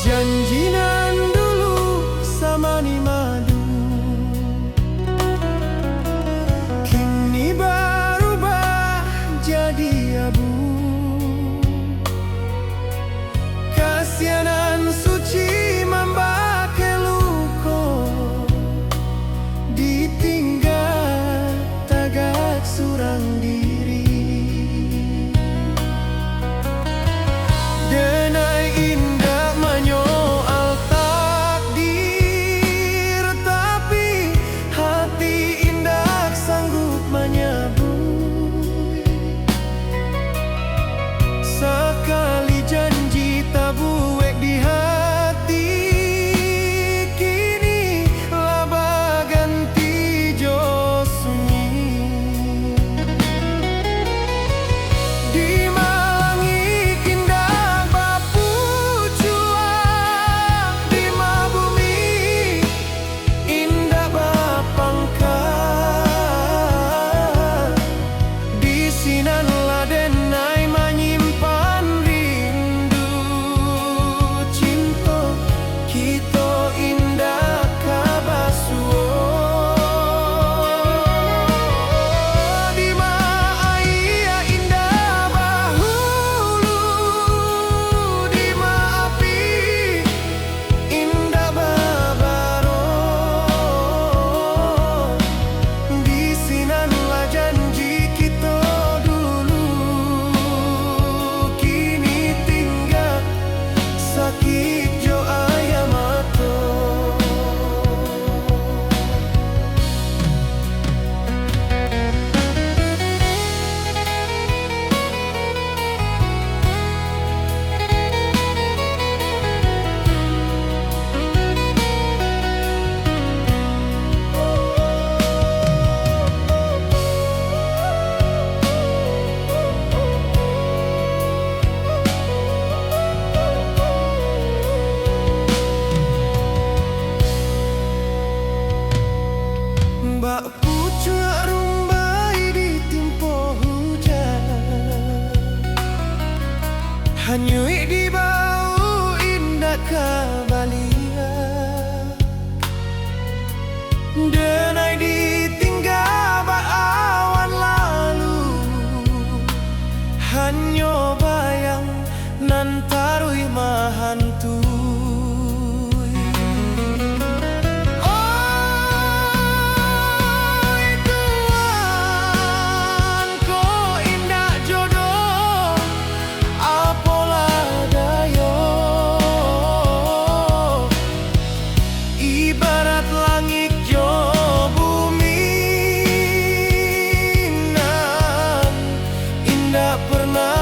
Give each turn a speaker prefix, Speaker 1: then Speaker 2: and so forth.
Speaker 1: Janjinan dulu sama ni madu, kini berubah jadi abu. Kasianan suci membakar luka, ditinggal tagak surang diri. Denai indah menyoal takdir, tapi hati indah sanggup menyambut. Sekali janji tak buek di hati, kini laba ganti jo sunyi. Di Malangi indah bapu cuak, di Mabumi indah bapangkat. Di Sinan Ladenai menyimpan rindu, cinta kita indah kabasuo. Di Maaya indah bahulu, di Maapi indah babaro. Di Sinan lah janji kita dulu, kini tinggal sakit jo ayam mata. Mbak pucuk rumbai ditimpa hujan, hanyui di bau indah kabalia. Denai ditinggal bak awan lalu, hanyo bayang nan tarui mahantui. Ibarat langit jo bumi nan indah pernah